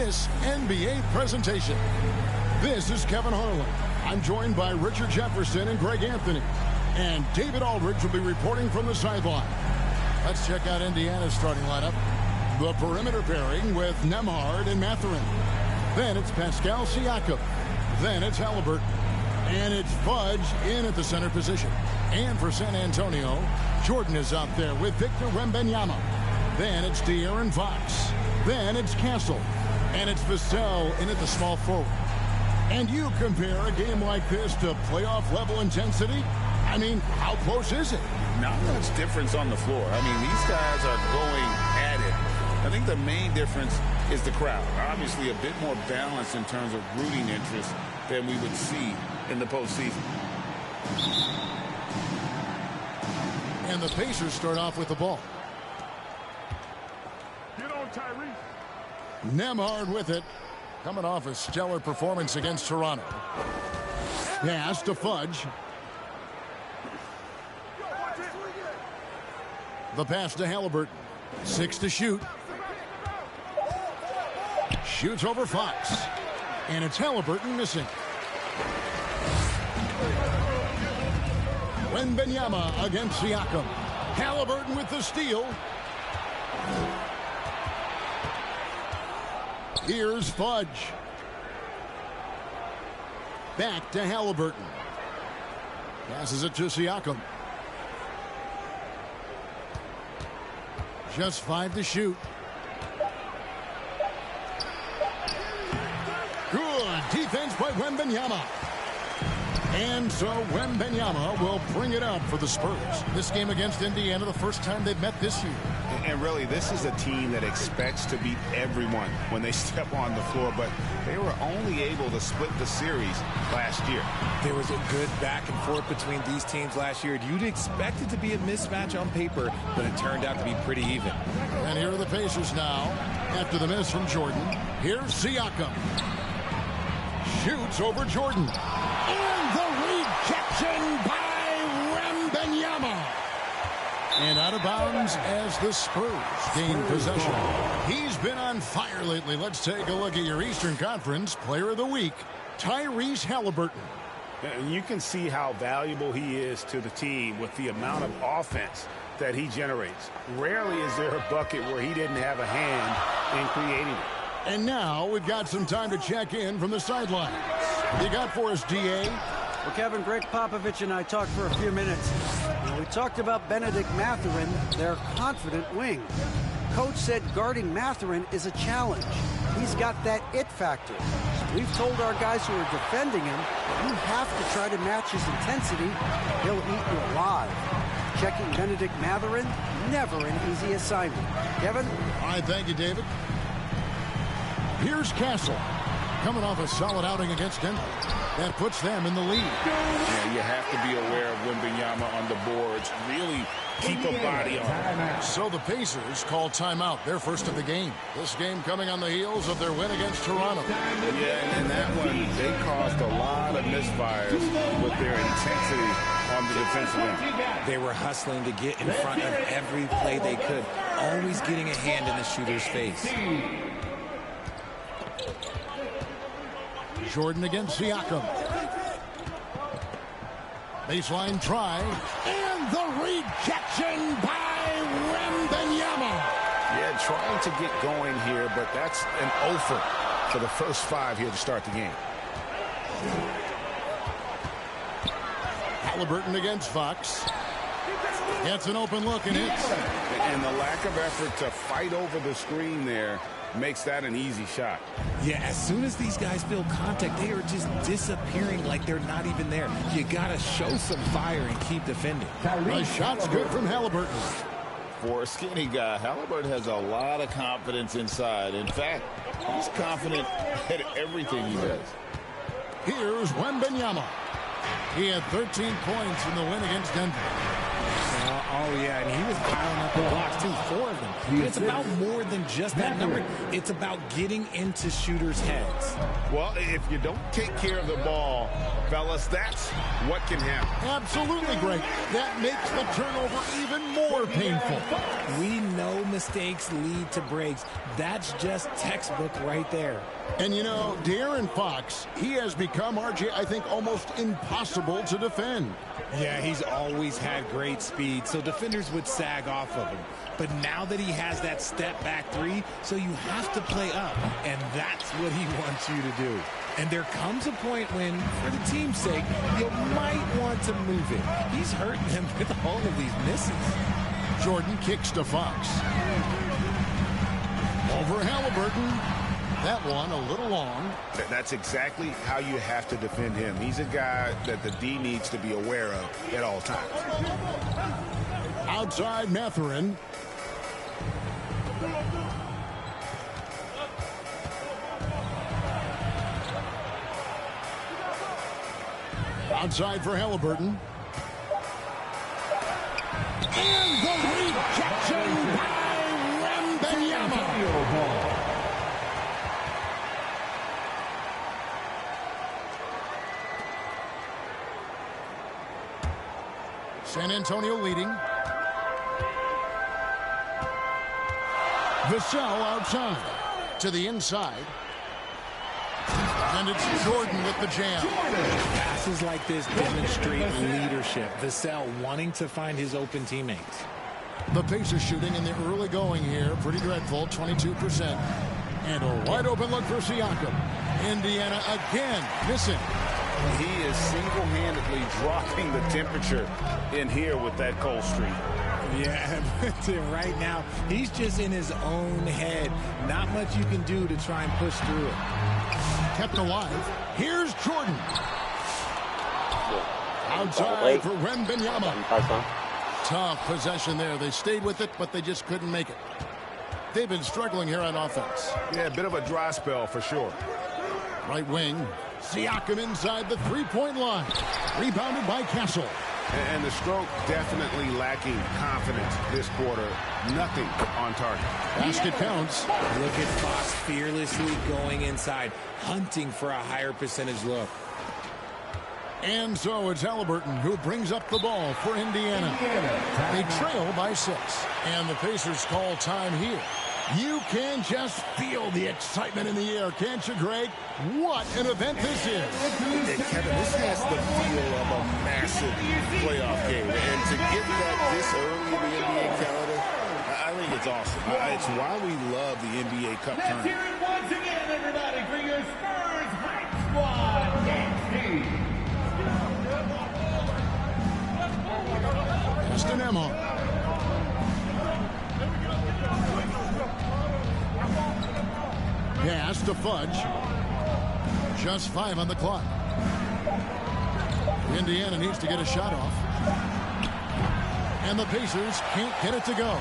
this NBA presentation. This is Kevin Harlan. I'm joined by Richard Jefferson and Greg Anthony. And David Aldridge will be reporting from the sideline. Let's check out Indiana's starting lineup. The perimeter pairing with Nembhard and Mathurin. Then it's Pascal Siakam. Then it's Haliburton. And it's Fudge in at the center position. And for San Antonio, Jordan is out there with Victor Wembanyama. Then it's De'Aaron Fox. Then it's Castle. And it's Vassell in at the small forward. And you compare a game like this to playoff-level intensity? I mean, how close is it? Not much difference on the floor. I mean, these guys are going at it. I think the main difference is the crowd. Obviously, a bit more balanced in terms of rooting interest than we would see in the postseason. And the Pacers start off with the ball. Get on, Tyrese. Nembhard with it. Coming off a stellar performance against Toronto. Pass to Fudge. The pass to Haliburton. 6 to shoot. Shoots over Fox. And it's Haliburton missing. Wembanyama against Siakam. Haliburton with the steal. Here's Fudge. Back to Haliburton. Passes it to Siakam. Just 5 to shoot. Good defense by Wembanyama. And so Wembanyama will bring it up for the Spurs. This game against Indiana, the first time they've met this year. And really, this is a team that expects to beat everyone when they step on the floor, but they were only able to split the series last year. There was a good back and forth between these teams last year. You'd expect it to be a mismatch on paper, but it turned out to be pretty even. And here are the Pacers now. After the miss from Jordan, here's Siakam. Shoots over Jordan. And the rejection by Wembanyama. And out of bounds as the Spurs gain possession. He's been on fire lately. Let's take a look at your Eastern Conference Player of the Week, Tyrese Haliburton. And you can see how valuable he is to the team with the amount of offense that he generates. Rarely is there a bucket where he didn't have a hand in creating it. And now we've got some time to check in from the sideline. You got for us, D.A.? Well, Kevin, Greg Popovich and I talked for a few minutes. We talked about Benedict Mathurin, their confident wing. Coach said guarding Mathurin is a challenge. He's got that it factor. We've told our guys who are defending him, you have to try to match his intensity. He'll eat you alive. Checking Benedict Mathurin, never an easy assignment. Kevin? All right, thank you, David. Here's Castle. Coming off a solid outing against Denver. That puts them in the lead. Yeah, you have to be aware of Wembanyama on the boards. Really keep a body on him. So the Pacers call timeout, their first of the game. This game coming on the heels of their win against Toronto. Yeah, and in that one, they caused a lot of misfires with their intensity on the defensive end. They were hustling to get in front of every play they could, always getting a hand in the shooter's face. Jordan against Siakam. Baseline try. And the rejection by Wembanyama. Yeah, trying to get going here, but that's an offer for the first 5 here to start the game. Haliburton against Fox. Gets an open look and hits. And the lack of effort to fight over the screen there makes that an easy shot. Yeah, as soon as these guys feel contact, they are just disappearing like they're not even there. You got to show some fire and keep defending. The shot's good from Haliburton. For a skinny guy, Haliburton has a lot of confidence inside. In fact, he's confident at everything he does. Here's Wembanyama. He had 13 points in the win against Denver. Now, Oh, yeah, and he was piling up the blocks, too, 4 of them. But it's about more than just that number. It's about getting into shooters' heads. Well, if you don't take care of the ball, fellas, that's what can happen. Absolutely great. That makes the turnover even more painful. We know mistakes lead to breaks. That's just textbook right there. And, you know, De'Aaron Fox, he has become, RJ, I think, almost impossible to defend. Yeah, he's always had great speed, so defenders would sag off of him. But now that he has that step-back 3, so you have to play up, and that's what he wants you to do. And there comes a point when, for the team's sake, you might want to move it. He's hurting him with all of these misses. Jordan kicks to Fox. Over Halliburton. That one a little long. That's exactly how you have to defend him. He's a guy that the D needs to be aware of at all times. Outside Mathurin. Outside for Halliburton. And the rejection by Wembanyama. San Antonio leading. Vassell outside to the inside. And it's Jordan with the jam. Passes like this demonstrate leadership. Vassell wanting to find his open teammates. The Pacers shooting in the early going here. Pretty dreadful, 22%. And a wide open look for Siakam. Indiana again missing. He is single-handedly dropping the temperature in here with that cold streak. Yeah, right now, he's just in his own head. Not much you can do to try and push through it. Kept alive. Here's Jordan. Outside for Wembanyama. Tough possession there. They stayed with it, but they just couldn't make it. They've been struggling here on offense. Yeah, a bit of a dry spell for sure. Right wing. Siakam inside the three-point line. Rebounded by Castle. And the stroke definitely lacking confidence this quarter. Nothing on target. Basket counts. Look at Fox fearlessly going inside, hunting for a higher percentage look. And so it's Halliburton who brings up the ball for Indiana. They trail by 6. And the Pacers call time here. You can just feel the excitement in the air, can't you, Greg? What an event this is. Hey, Kevin, this has the feel of a massive playoff game. And to get that this early in the NBA calendar, I think it's awesome. It's why we love the NBA Cup tournament. Let's hear it once again, everybody, for your Spurs Hype Squad dance team. Justin Emma. Pass to Fudge. Just 5 on the clock. Indiana needs to get a shot off. And the Pacers can't get it to go.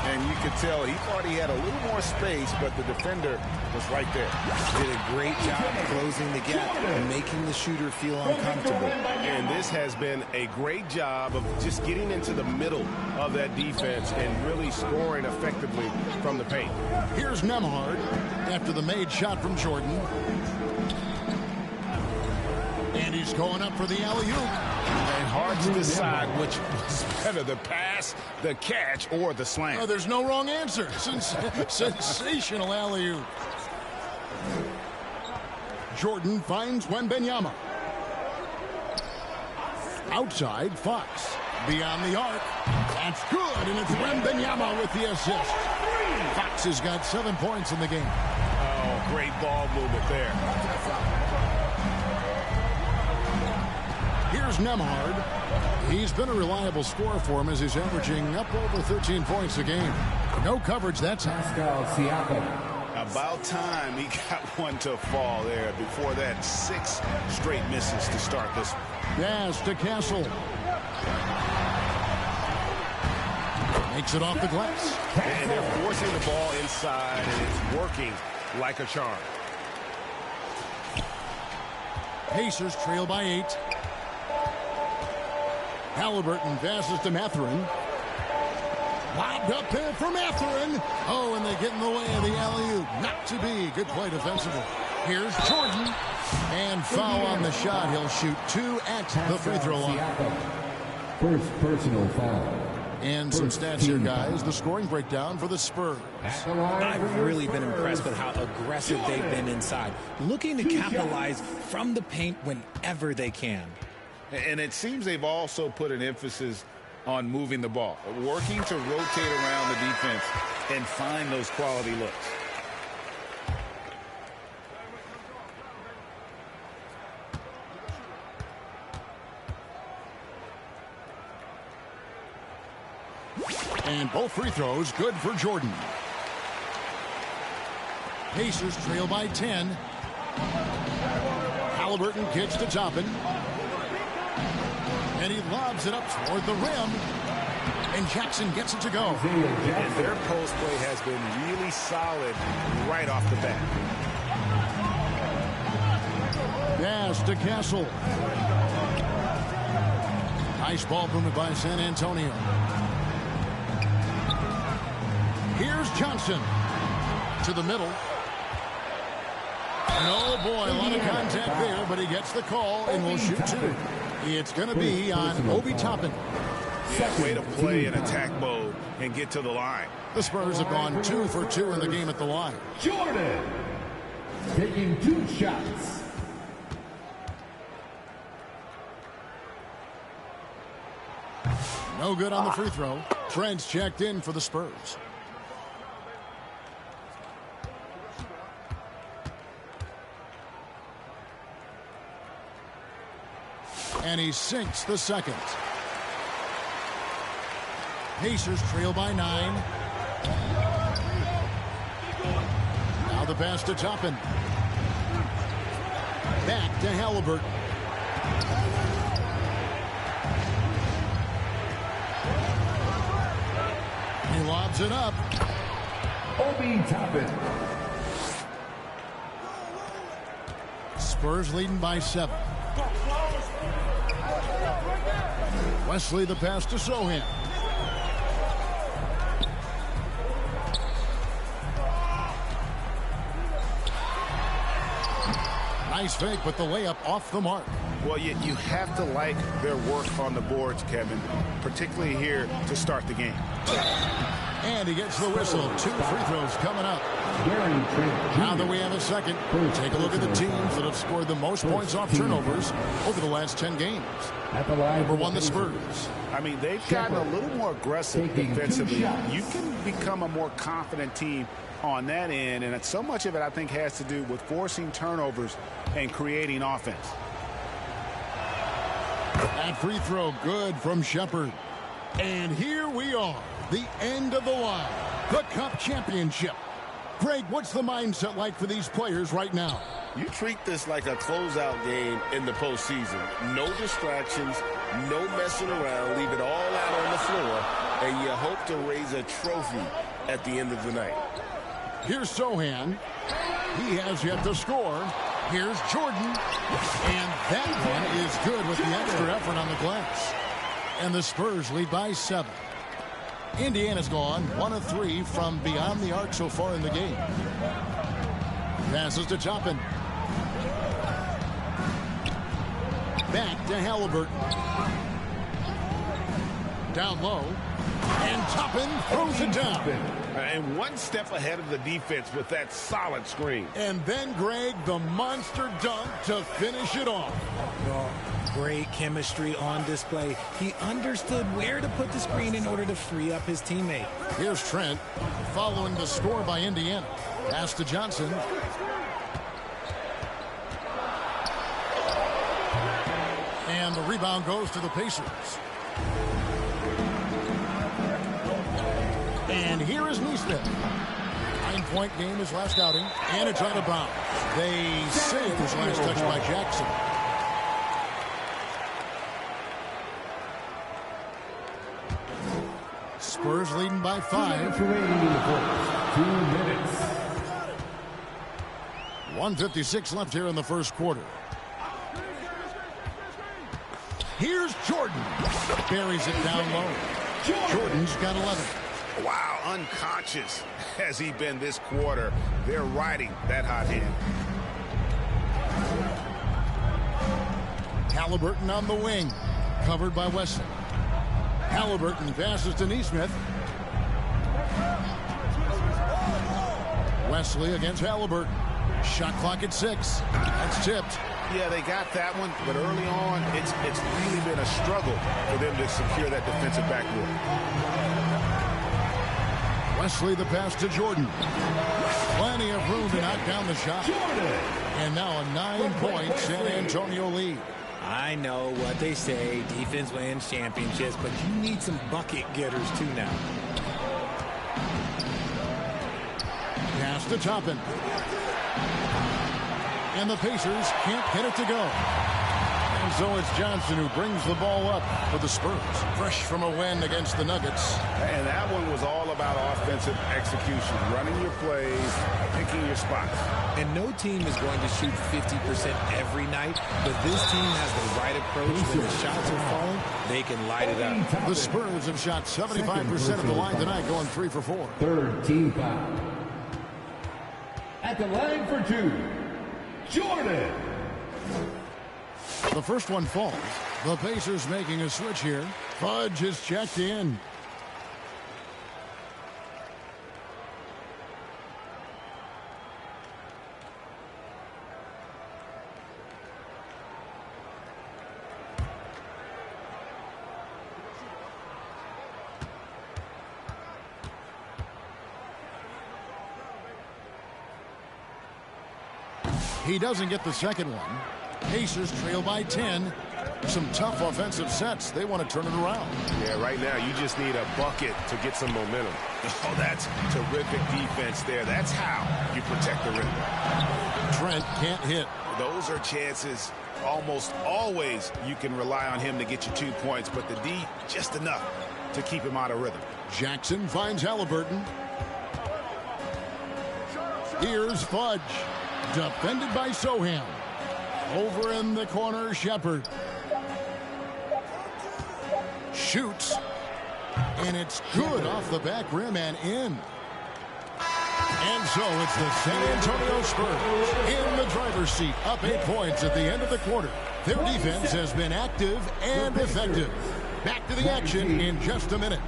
And you could tell he thought he had a little more space, but the defender was right there. Did a great job closing the gap and making the shooter feel uncomfortable. And this has been a great job of just getting into the middle of that defense and really scoring effectively from the paint. Here's Nembhard after the made shot from Jordan. And he's going up for the alley-oop. And hard to decide which was better, the pass, the catch, or the slam. Oh, there's no wrong answer. Sensational alley-oop. Jordan finds Wembanyama. Outside, Fox. Beyond the arc. That's good, and it's Wembanyama with the assist. Fox has got 7 points in the game. Oh, great ball movement there. Here's Nembhard. He's been a reliable scorer for him as he's averaging up over 13 points a game. No coverage that time. About time he got one to fall there. Before that, 6 straight misses to start this. Pass to Castle. Makes it off the glass. And they're forcing the ball inside, and it's working like a charm. Pacers trail by 8. Halliburton passes to Mathurin. Lobbed up there from Mathurin. Oh, and they get in the way of the alley-oop. Not to be. Good play defensively. Here's Jordan. And foul on the shot. He'll shoot 2 at the free throw line. First personal foul. And some stats here, guys. The scoring breakdown for the Spurs. I've really been impressed with how aggressive they've been inside, looking to capitalize from the paint whenever they can. And it seems they've also put an emphasis on moving the ball, working to rotate around the defense and find those quality looks. And both free throws good for Jordan. Pacers trail by 10. Halliburton kicks to Toppin. And he lobs it up toward the rim. And Jackson gets it to go. And their post play has been really solid right off the bat. Pass to Castle. Nice ball movement by San Antonio. Here's Johnson to the middle. And oh boy, a lot of contact there, but he gets the call and will shoot 2. It's going to be on Obi Toppin. Yeah, way to play in attack mode and get to the line. The Spurs have gone 2 for 2 in the game at the line. Jordan taking 2 shots. No good on the free throw. Trent's checked in for the Spurs. And he sinks the second. Pacers trail by 9. Now the pass to Toppin. Back to Halliburton. He lobs it up. Obi Toppin. Spurs leading by 7. Wesley the pass to Sohan. Nice fake, but the layup off the mark. Well, you have to like their work on the boards, Kevin, particularly here to start the game. And he gets the whistle. 2 free throws coming up. Now that we have a second, take a look at the teams that have scored the most points off turnovers over the last 10 games. Number 1, the Spurs. I mean, they've gotten a little more aggressive defensively. You can become a more confident team on that end, and so much of it, I think, has to do with forcing turnovers and creating offense. That free throw good from Shepherd. And here we are, the end of the line, the Cup Championship. Greg, what's the mindset like for these players right now? You treat this like a closeout game in the postseason. No distractions, no messing around. Leave it all out on the floor, and you hope to raise a trophy at the end of the night. Here's Sohan. He has yet to score. Here's Jordan. And that one is good with the extra effort on the glass. And the Spurs lead by 7. Indiana's gone 1 of 3 from beyond the arc so far in the game. Passes to Toppin. Back to Halliburton. Down low. And Toppin throws it down. And one step ahead of the defense with that solid screen. And then, Greg, the monster dunk to finish it off. Great chemistry on display. He understood where to put the screen in order to free up his teammate. Here's Trent following the score by Indiana. Pass to Johnson. And the rebound goes to the Pacers. And here is Neesmith. 9-point game his last outing. And it's out of bounds. They say it was last touched by Jackson. Spurs leading by 5. 2 minutes. 1:56 left here in the first quarter. Here's Jordan. Buries it down low. Jordan's got 11. Wow, unconscious has he been this quarter. They're riding that hot hand. Halliburton on the wing, covered by Wesley. Halliburton passes to Neesmith. Wesley against Halliburton. Shot clock at 6. That's tipped. Yeah, they got that one, but early on, it's really been a struggle for them to secure that defensive backboard. Wesley the pass to Jordan. Plenty of room to knock down the shot. And now a 9-point San Antonio lead. I know what they say, defense wins championships, but you need some bucket getters too now. Pass to Toppin. And the Pacers can't get it to go. And so it's Johnson who brings the ball up for the Spurs. Fresh from a win against the Nuggets. And that one was all about offensive execution, running your plays, picking your spots. And no team is going to shoot 50% every night, but this team has the right approach. When the shots are falling, they can light it up. The Spurs have shot 75% of the line tonight, going 3 for 4. Third team foul. At the line for 2, Jordan. The first one falls. The Pacers making a switch here. Fudge is checked in. He doesn't get the second one. Pacers trail by 10. Some tough offensive sets. They want to turn it around. Yeah, right now you just need a bucket to get some momentum. Oh, that's terrific defense there. That's how you protect the rim. Trent can't hit. Those are chances almost always you can rely on him to get you 2 points, but the D, just enough to keep him out of rhythm. Jackson finds Halliburton. Here's Fudge. Defended by Soham. Over in the corner, Shepard. Shoots. And it's good off the back rim and in. And so it's the San Antonio Spurs in the driver's seat, up 8 points at the end of the quarter. Their defense has been active and effective. Back to the action in just a minute.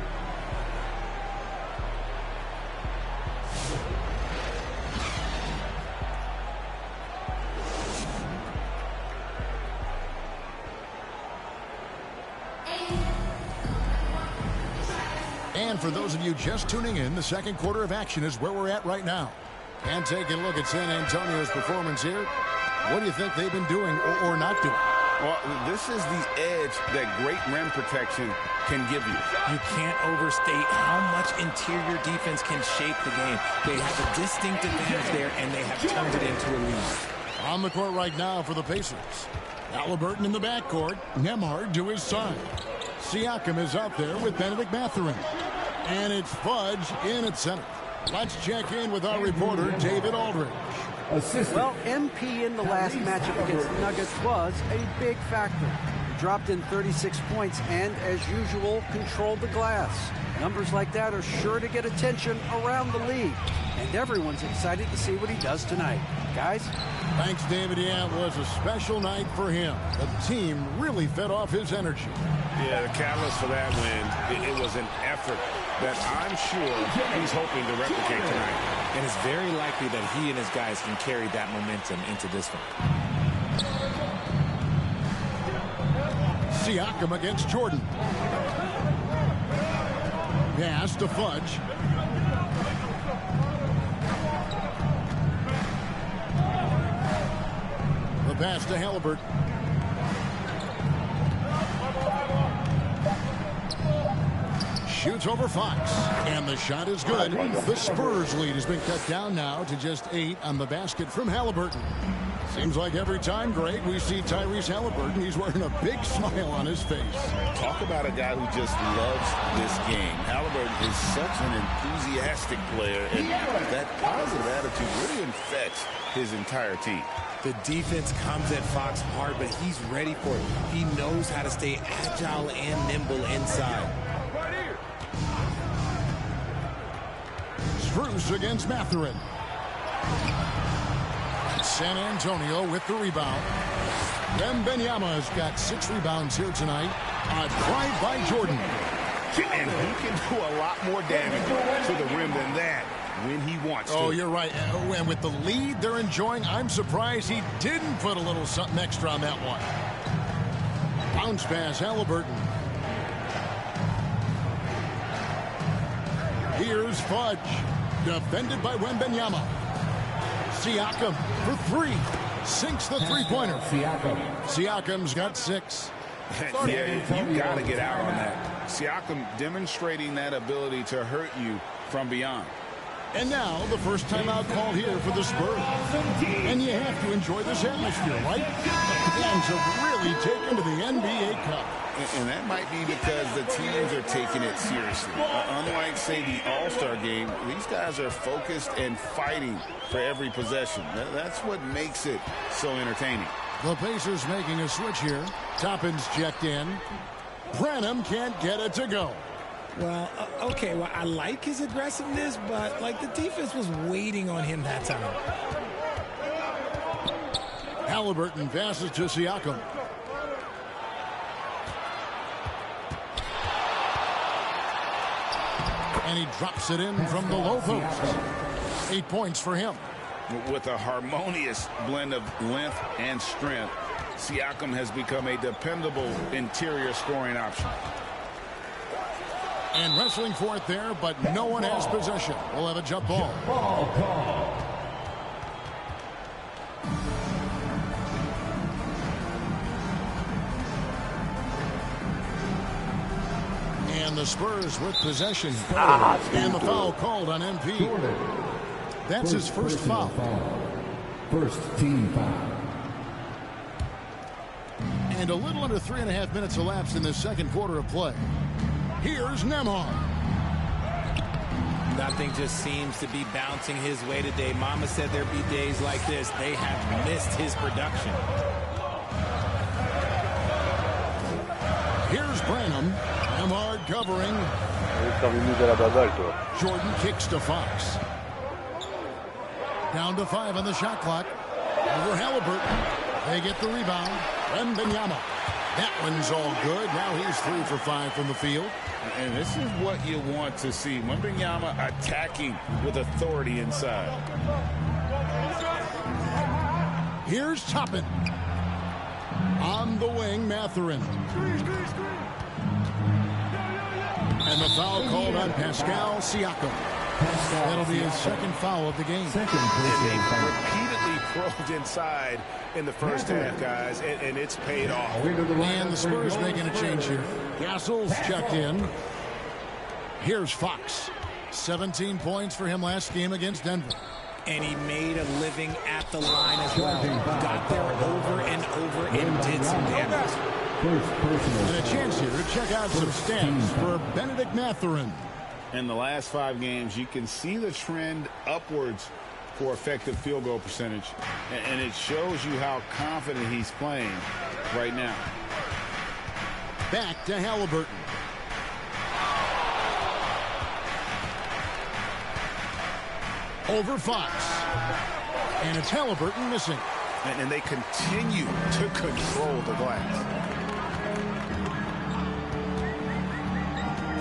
And for those of you just tuning in, the second quarter of action is where we're at right now. And taking a look at San Antonio's performance here, what do you think they've been doing or not doing? Well, this is the edge that great rim protection can give you. You can't overstate how much interior defense can shape the game. They have a distinct advantage there, and they have turned it into a lead. On the court right now for the Pacers. Halliburton in the backcourt. Nembhard to his side. Siakam is out there with Benedict Mathurin. And it's Fudge in at center. Let's check in with our reporter, David Aldridge. Well, MP in the last matchup against the Nuggets was a big factor. He dropped in 36 points and, as usual, controlled the glass. Numbers like that are sure to get attention around the league. And everyone's excited to see what he does tonight. Guys? Thanks, David. Yeah, it was a special night for him. The team really fed off his energy. Yeah, the catalyst for that win, it was an effort that I'm sure he's hoping to replicate tonight. And it's very likely that he and his guys can carry that momentum into this one. Siakam against Jordan. Pass to Fudge. The pass to Halliburton. Shoots over Fox, and the shot is good. The Spurs lead has been cut down now to just 8 on the basket from Halliburton. Seems like every time, Greg, we see Tyrese Halliburton, he's wearing a big smile on his face. Talk about a guy who just loves this game. Halliburton is such an enthusiastic player, and that positive attitude really infects his entire team. The defense comes at Fox hard, but he's ready for it. He knows how to stay agile and nimble inside. Strus against Mathurin. San Antonio with the rebound. Wembanyama's got 6 rebounds here tonight. A drive by Jordan. And he can do a lot more damage to the rim than that when he wants to. Oh, you're right. And with the lead they're enjoying, I'm surprised he didn't put a little something extra on that one. Bounce pass, Halliburton. Here's Fudge. Defended by Wembanyama. Siakam for 3. Sinks the three-pointer. Siakam's got 6. Yeah, you got to get out on that. Siakam demonstrating that ability to hurt you from beyond. And now the first timeout called here for the Spurs. And you have to enjoy this atmosphere, right? The fans have really taken to the NBA Cup. And that might be because the teams are taking it seriously. Unlike, say, the All-Star game, these guys are focused and fighting for every possession. That's what makes it so entertaining. The Pacers making a switch here. Toppin's checked in. Branham can't get it to go. Well, okay, well, I like his aggressiveness, but, like, the defense was waiting on him that time. Halliburton passes to Siakam. And he drops it in from the low post. 8 points for him. With a harmonious blend of length and strength, Siakam has become a dependable interior scoring option. And wrestling for it there, but no one has possession. We'll have a jump ball. And the Spurs with possession. And the foul called on MP. That's his first foul. First team foul. And a little under 3.5 minutes elapsed in the second quarter of play. Here's Nembhard. Nothing just seems to be bouncing his way today. Mama said there'd be days like this. They have missed his production. Here's Branham. Nembhard covering. Jordan kicks to Fox. Down to 5 on the shot clock. Over Halliburton. They get the rebound. Wembanyama. That one's all good. Now he's 3 for 5 from the field. And this is what you want to see. Wembanyama attacking with authority inside. Here's Toppin. On the wing, Mathurin. And the foul called on Pascal Siakam. That'll be his second foul of the game. Repeatedly probed inside in the first half, guys, and it's paid off. And the Spurs making a change here. Gassol's checked in. Here's Fox. 17 points for him last game against Denver. And he made a living at the line as well. Got there over and over and did some damage. And a chance here to check out some stats for Benedict Mathurin. In the last 5 games, you can see the trend upwards for effective field goal percentage. And it shows you how confident he's playing right now. Back to Halliburton. Over Fox. And it's Halliburton missing. And they continue to control the glass.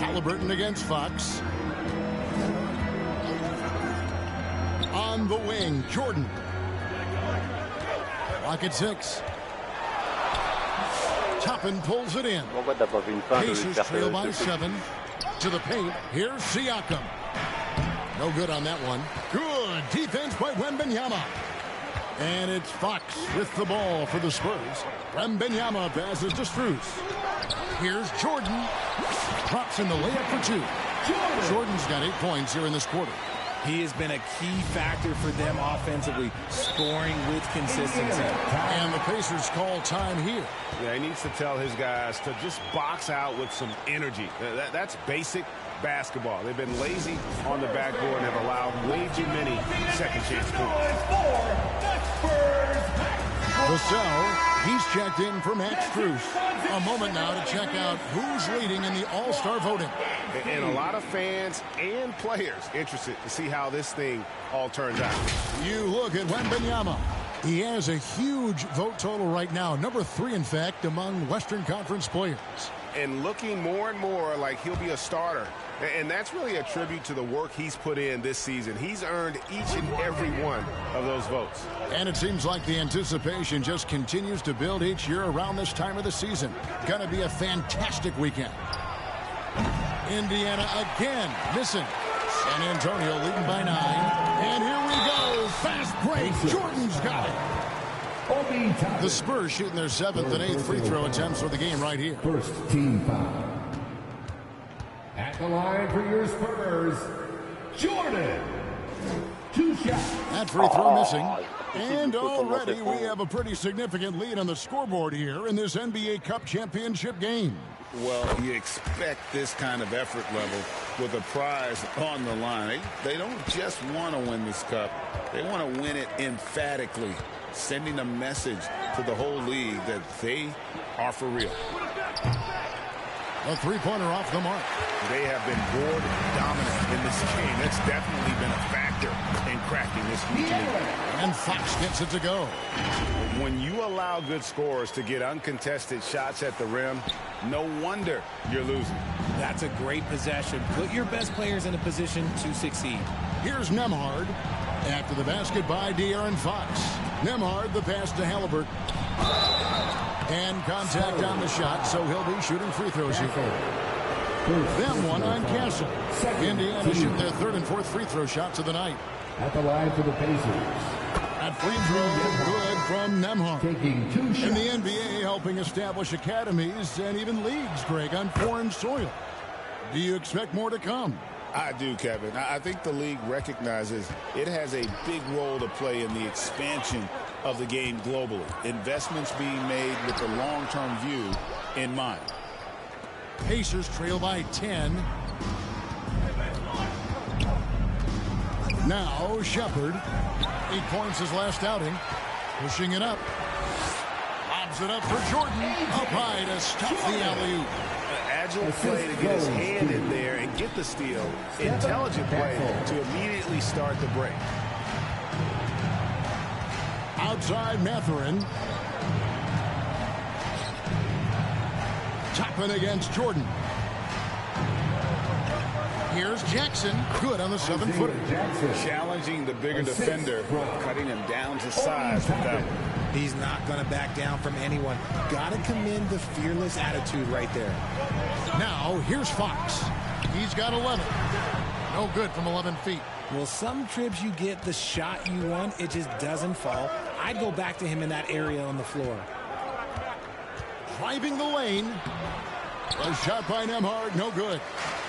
Halliburton against Fox. On the wing, Jordan. Lock at 6. Toppin pulls it in. Pacers trail by 7. To the paint. Here's Siakam. No good on that one. Good defense by Wembanyama. And it's Fox with the ball for the Spurs. Wembanyama passes to Strus. Here's Jordan. Drops in the layup for 2. Jordan's got 8 points here in this quarter. He has been a key factor for them offensively, scoring with consistency. And the Pacers call time here. Yeah, he needs to tell his guys to just box out with some energy. That's basic basketball. They've been lazy on the backboard and have allowed way too many second chance points. The Vassell, he's checked in for Max Strus. A moment now to check out who's leading in the All-Star voting. And a lot of fans and players interested to see how this thing all turns out. You look at Wembanyama. He has a huge vote total right now. Number 3, in fact, among Western Conference players. And looking more and more like he'll be a starter. And that's really a tribute to the work he's put in this season. He's earned each and every one of those votes. And it seems like the anticipation just continues to build each year around this time of the season. Going to be a fantastic weekend. Indiana again missing. San Antonio leading by 9. And here we go. Fast break. Jordan's got it. The Spurs shooting their 7th and 8th free throw attempts for the game right here. First team foul. At the line for your Spurs, Jordan. 2 shots. That free throw missing. And already we have a pretty significant lead on the scoreboard here in this NBA Cup championship game. Well, you expect this kind of effort level with a prize on the line. They don't just want to win this cup. They want to win it emphatically, sending a message to the whole league that they are for real. A three-pointer off the mark. They have been board dominant in this game. That's definitely been a factor in cracking this huge lead. And Fox gets it to go. When you allow good scorers to get uncontested shots at the rim, no wonder you're losing. That's a great possession. Put your best players in a position to succeed. Here's Nembhard. After the basket by De'Aaron Fox. Nembhard, the pass to Halliburton. And contact on the shot, so he'll be shooting free throws here. Them one on Castle. Indiana shooting their 3rd and 4th free throw shots of the night. At the line for the Pacers. That free throw good from Nembhard. Taking 2 shots. In the NBA, helping establish academies and even leagues, Greg, on foreign soil. Do you expect more to come? I do, Kevin. I think the league recognizes it has a big role to play in the expansion of the game globally. Investments being made with the long-term view in mind. Pacers trail by 10. Now Shepard. 8 points his last outing. Pushing it up. Lobs it up for Jordan. Up high to stop the alley-oop. Agile play to get his hand in there and get the steal. Intelligent play to immediately start the break. Outside Mathurin. Toppin against Jordan. Here's Jackson. Good on the 7-footer. Challenging the bigger defender, cutting him down to size with that one. He's not going to back down from anyone. Got to commend the fearless attitude right there. Now, here's Fox. He's got 11. No good from 11 feet. Well, some trips you get the shot you want, it just doesn't fall. I'd go back to him in that area on the floor. Driving the lane. A shot by Nembhard, no good.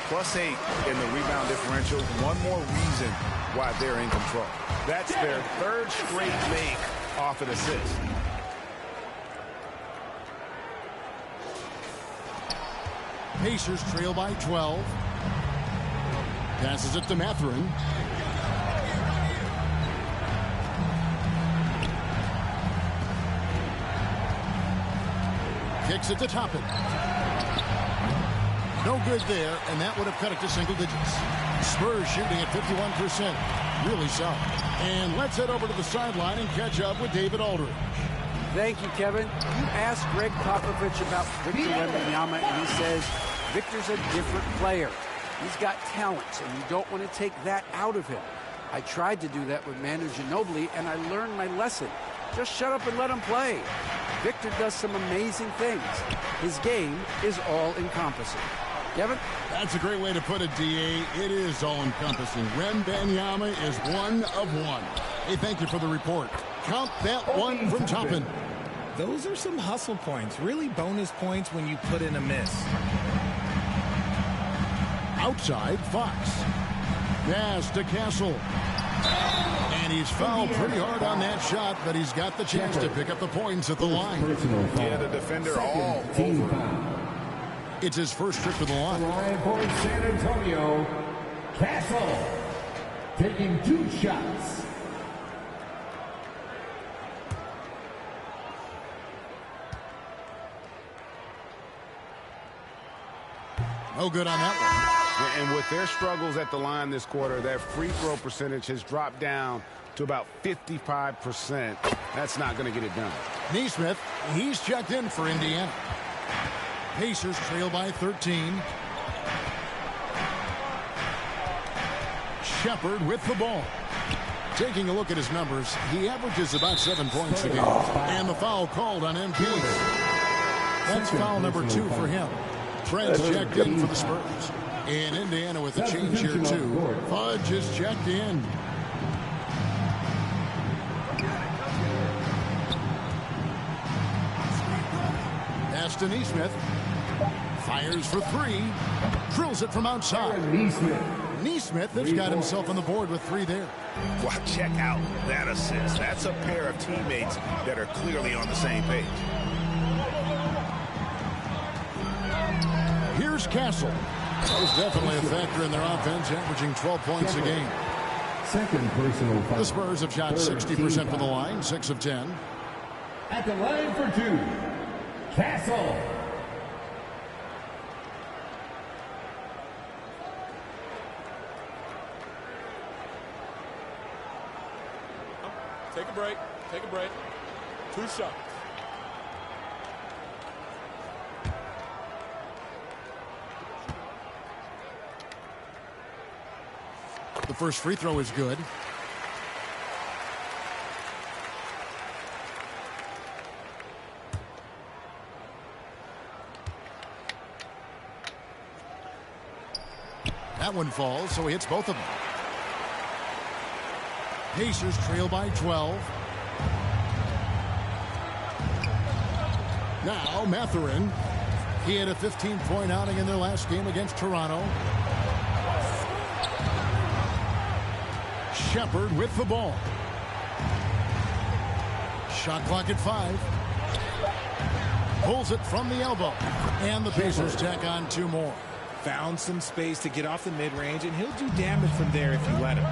+8 in the rebound differential. One more reason why they're in control. That's their 3rd straight make off an assist. Pacers trail by 12. Passes it to Mathurin. Kicks it to Toppin. No good there, and that would have cut it to single digits. Spurs shooting at 51%. Really solid. And let's head over to the sideline and catch up with David Aldridge. Thank you, Kevin. You asked Greg Popovich about Victor Wembanyama, and he says Victor's a different player. He's got talent, and you don't want to take that out of him. I tried to do that with Manu Ginobili, and I learned my lesson. Just shut up and let him play. Victor does some amazing things. His game is all-encompassing. Kevin? That's a great way to put it, D.A. It is all-encompassing. Wembanyama is 1 of 1. Hey, thank you for the report. Count that one from Toppin. Those are some hustle points. Really bonus points when you put in a miss. Outside, Fox. Pass to Castle. And he's fouled pretty hard on that shot, but he's got the chance to pick up the points at the line. Yeah, the defender all over. It's his first trip to the line. Line for San Antonio, Castle. Taking 2 shots. No good on that one. And with their struggles at the line this quarter, their free throw percentage has dropped down to about 55%. That's not going to get it done. Nesmith, he's checked in for Indiana. Pacers trail by 13. Shepard with the ball. Taking a look at his numbers, he averages about 7 points a game. And the foul called on MP. That's foul number 2 for him. Trent's checked in for the Spurs. And Indiana with a change here, too. Fudge is checked in. Pass to Nesmith. Fires for 3. Drills it from outside. Nesmith has got himself on the board with 3 there. Wow, check out that assist. That's a pair of teammates that are clearly on the same page. Here's Castle. That was definitely a factor in their offense, averaging 12 points a game. Second personal foul. The Spurs have shot 60% from the line, 6 of 10. At the line for 2, Castle. Take a break. Take a break. 2 shots. The first free throw is good. That one falls, so he hits both of them. Pacers trail by 12. Now Mathurin. He had a 15-point outing in their last game against Toronto. Shepard with the ball. Shot clock at 5. Pulls it from the elbow. And the Pacers tack on 2 more. Found some space to get off the mid-range, and he'll do damage from there if you let him.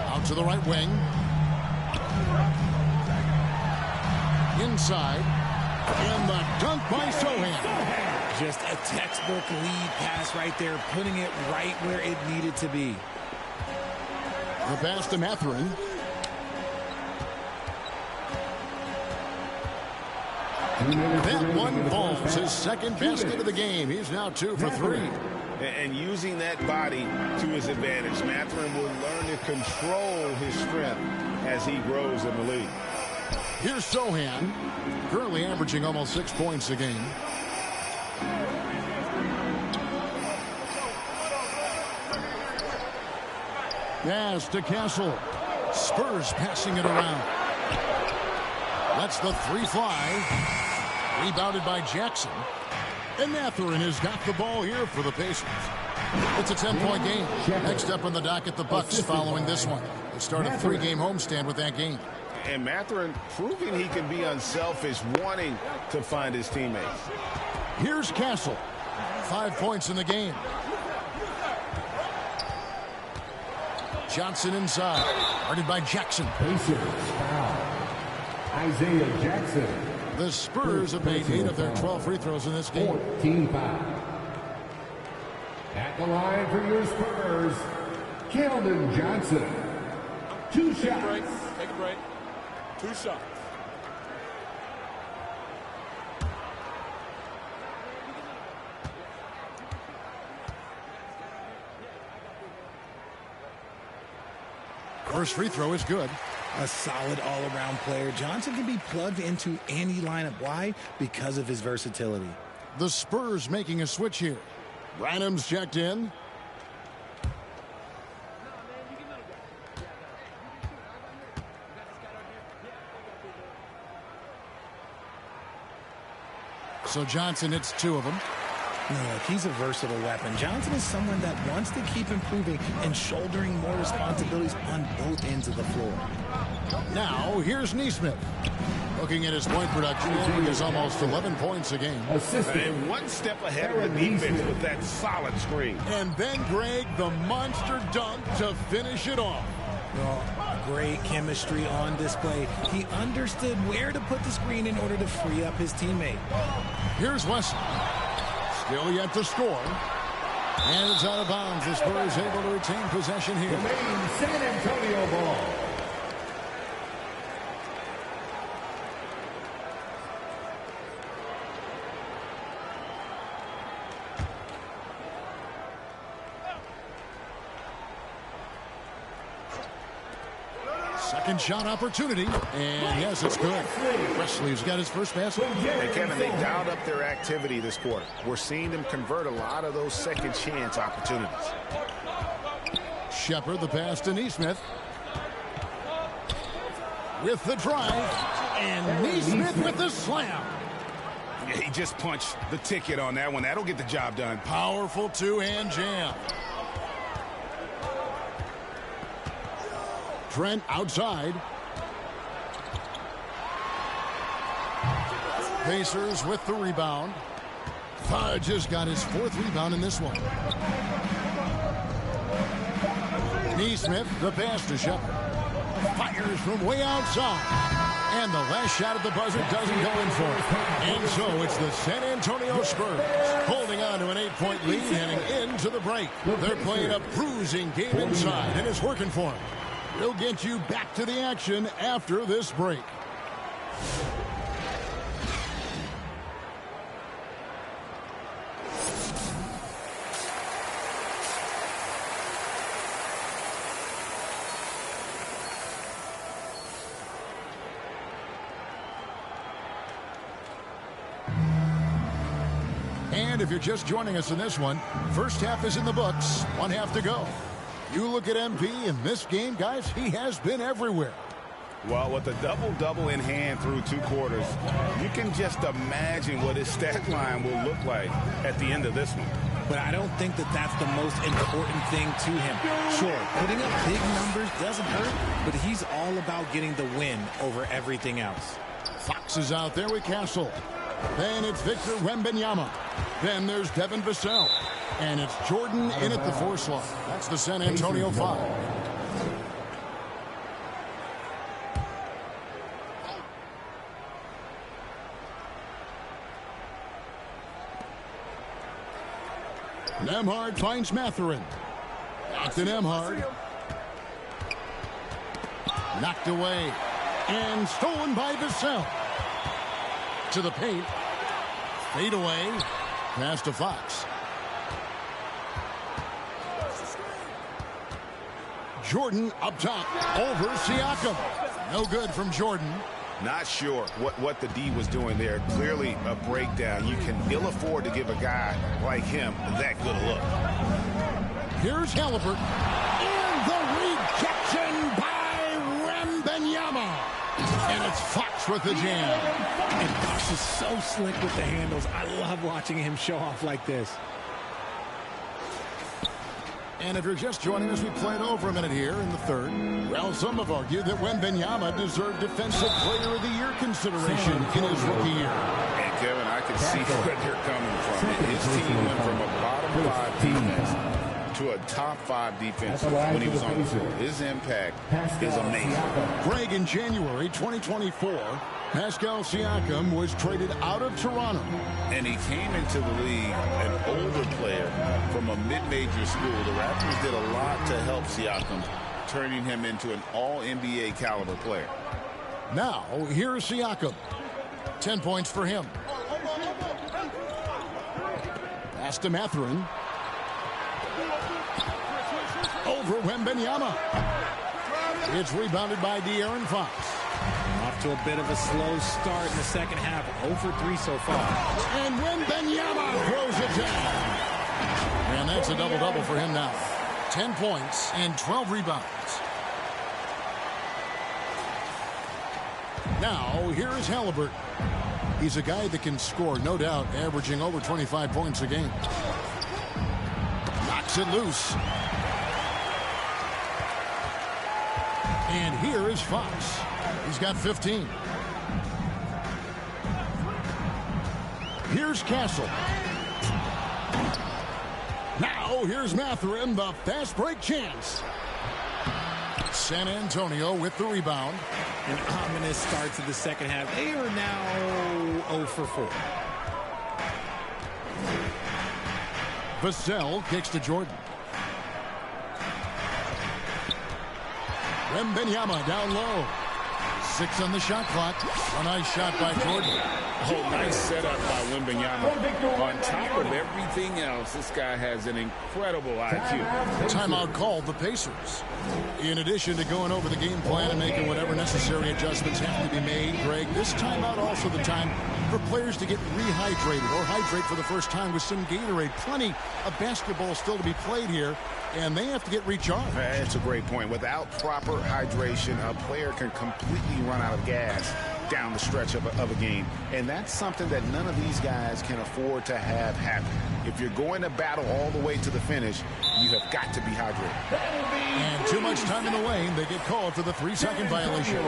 Out to the right wing. Inside. And the dunk by Sohan. Just a textbook lead pass right there, putting it right where it needed to be. The pass to Mathurin. That one falls. His second basket of the game. He's now 2 for 3. And using that body to his advantage, Mathurin will learn to control his strength as he grows in the league. Here's Sohan, currently averaging almost 6 points a game. Pass to Castle. Spurs passing it around. Lets the 3 fly. Rebounded by Jackson. And Mathurin has got the ball here for the Pacers. It's a 10-point game. Next up on the docket, the Bucks following this one. They start a 3-game homestand with that game. And Mathurin proving he can be unselfish, wanting to find his teammates. Here's Castle. 5 points in the game. Johnson inside. Guarded by Jackson. Pacers foul. Isaiah Jackson. The Spurs have made 8 of their 12 free throws in this game. 14 foul. At the line for your Spurs, Keldon Johnson. 2 shots. Take a break. Take a break. 2 shots. First free throw is good. A solid all-around player. Johnson can be plugged into any lineup. Why? Because of his versatility. The Spurs making a switch here. Branham's checked in. So Johnson hits 2 of them. Look, he's a versatile weapon. Johnson is someone that wants to keep improving and shouldering more responsibilities on both ends of the floor. Now, here's Nesmith. Looking at his point production, he has almost 11 points a game. And 1 step ahead of the defense with that solid screen. And then, Greg, the monster dunk to finish it off. Well, great chemistry on display. He understood where to put the screen in order to free up his teammate. Here's Wesson. Still yet to score. And it's out of bounds. The Spurs able to retain possession here. Remain San Antonio ball. Second shot opportunity, and yes, it's good. Wesley's got his first basket. And Kevin, they dialed up their activity this quarter. We're seeing them convert a lot of those second chance opportunities. Shepard, the pass to Nesmith. With the drive, and Nesmith with the slam. Yeah, he just punched the ticket on that one. That'll get the job done. Powerful two-hand jam. Trent outside. Pacers with the rebound. Fudge has got his fourth rebound in this one. Nesmith, the pass to Shepard. Fires from way outside. And the last shot at the buzzer doesn't go in for it. And so it's the San Antonio Spurs holding on to an 8-point lead heading into the break. They're playing a bruising game inside, and it's working for them. We'll get you back to the action after this break. And if you're just joining us in this one, first half is in the books, one half to go. You look at MP in this game, guys, he has been everywhere. Well, with a double-double in hand through 2 quarters, you can just imagine what his stat line will look like at the end of this one. But I don't think that that's the most important thing to him. Sure, putting up big numbers doesn't hurt, but he's all about getting the win over everything else. Fox is out there with Castle. Then it's Victor Wembanyama. Then there's Devin Vassell. And it's Jordan in at the 4 slot. That's the San Antonio 5. Nembhard finds Mathurin. Back to Nembhard. Knocked away. And stolen by Vassell. To the paint. Fade away. Pass to Fox. Jordan up top. Over Siakam. No good from Jordan. Not sure what the D was doing there. Clearly a breakdown. You can ill afford to give a guy like him that good a look. Here's Halliburton. And the rejection by Wembanyama. And it's Fox with the jam. And Fox is so slick with the handles. I love watching him show off like this. And if you're just joining us, we played over a minute here in the third. Well, some have argued that Wembanyama deserved Defensive Player of the Year consideration in his rookie year. And Kevin, I can see where they're coming from. His team went from a bottom 5 defense to a top 5 defense when he was on the floor. His impact is amazing. Greg, in January 2024, Pascal Siakam was traded out of Toronto. And he came into the league an older player from a mid-major school. The Raptors did a lot to help Siakam, turning him into an all-NBA caliber player. Now, here's Siakam. 10 points for him. Pass to Mathurin. Over Wembanyama. It's rebounded by De'Aaron Fox. Off to a bit of a slow start in the second half. 0 for 3 so far. And Wembanyama throws it down. And that's a double-double for him now. 10 points and 12 rebounds. Now, here is Halliburton. He's a guy that can score, no doubt, averaging over 25 points a game. Knocks it loose. And here is Fox. He's got 15. Here's Castle. Now here's Mathurin, the fast break chance. San Antonio with the rebound. An ominous start to the second half. They are now 0 for 4. Vassell kicks to Jordan. Wembanyama down low. 6 on the shot clock. A nice shot by Jordan. Oh, nice setup by Wembanyama. On top of everything else, this guy has an incredible IQ. Timeout called the Pacers. In addition to going over the game plan and making whatever necessary adjustments have to be made, Greg, this timeout also the time for players to get rehydrated or hydrate for the first time with some Gatorade. Plenty of basketball still to be played here, and they have to get recharged. That's a great point. Without proper hydration, a player can completely run out of gas down the stretch of a game. And that's something that none of these guys can afford to have happen. If you're going to battle all the way to the finish, you have got to be hydrated. And too much time in the lane. They get called for the 3-second violation.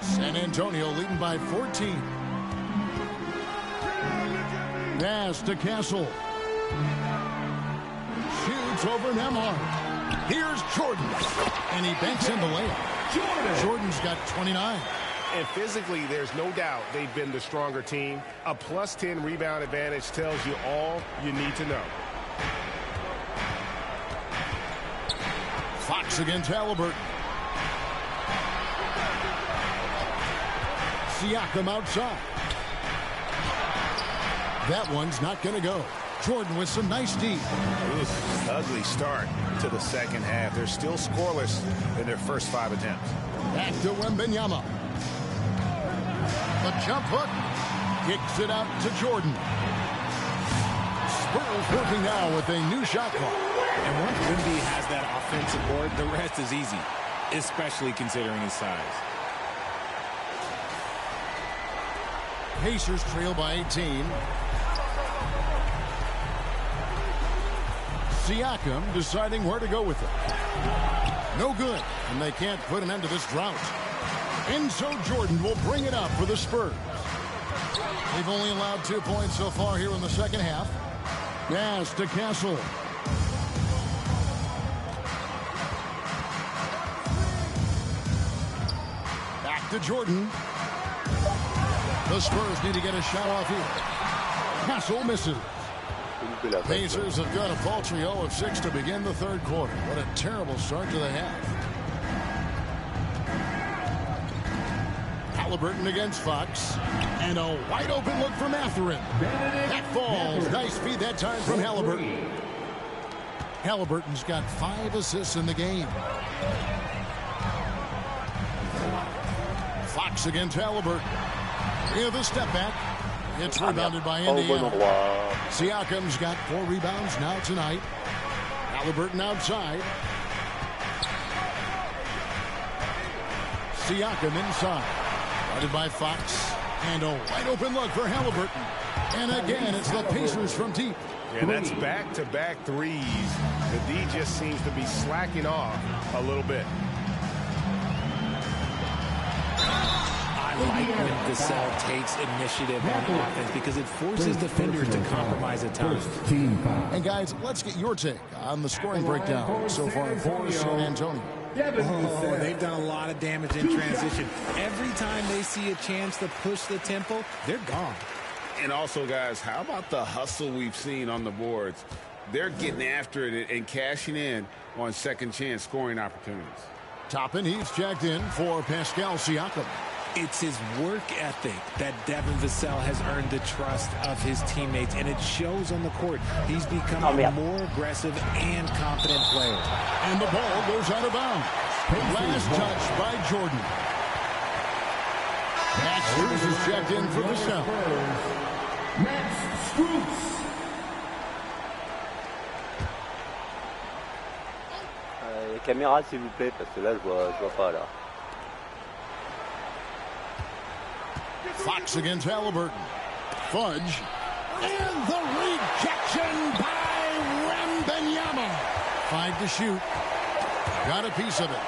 San Antonio leading by 14. Pass to Castle. Shoots over Nembhard. Here's Jordan. And he banks in the layup. Jordan's got 29. And physically, there's no doubt they've been the stronger team. A +10 rebound advantage tells you all you need to know. Fox against Halliburton. Siakam outside. That one's not going to go. Jordan with some nice D. Ugly start to the second half. They're still scoreless in their first 5 attempts. Back to Wembanyama. The jump hook. Kicks it out to Jordan. Spurs working now with a new shot clock. And once Wemby has that offensive board, the rest is easy, especially considering his size. Pacers trail by 18. Siakam deciding where to go with it. No good, and they can't put an end to this drought. And so Jordan will bring it up for the Spurs. They've only allowed 2 points so far here in the second half. Pass to Castle. Back to Jordan. The Spurs need to get a shot off here. Castle misses. Pacers have got a paltry 0-6 to begin the third quarter. What a terrible start to the half. Halliburton against Fox. And a wide open look for Mathurin. That falls. Nice feed that time from Halliburton. Halliburton's got 5 assists in the game. Fox against Halliburton. With a step back. It's rebounded by Indiana. Siakam's got 4 rebounds now tonight. Halliburton outside. Siakam inside. Guarded by Fox. And a wide open look for Halliburton. And again, it's the Pacers from deep. Yeah, that's back-to-back threes. The D just seems to be slacking off a little bit. I like when Vassell takes initiative on offense because it forces defenders to compromise at times. And guys, let's get your take on the scoring breakdown so far for San Antonio. Oh, they've done a lot of damage in transition. Every time they see a chance to push the tempo, they're gone. And also, guys, how about the hustle we've seen on the boards? They're getting after it and cashing in on second chance scoring opportunities. Toppin, he's checked in for Pascal Siakam. It's his work ethic that Devin Vassell has earned the trust of his teammates, and it shows on the court. He's become a more aggressive and confident player. And the ball goes out of bounds. Last touch by Jordan. PACERS is checked in for Vassell. Caméra s'il vous plaît, parce que là je vois pas là. Fox against Halliburton. Fudge. And the rejection by Wembanyama. 5 to shoot. Got a piece of it.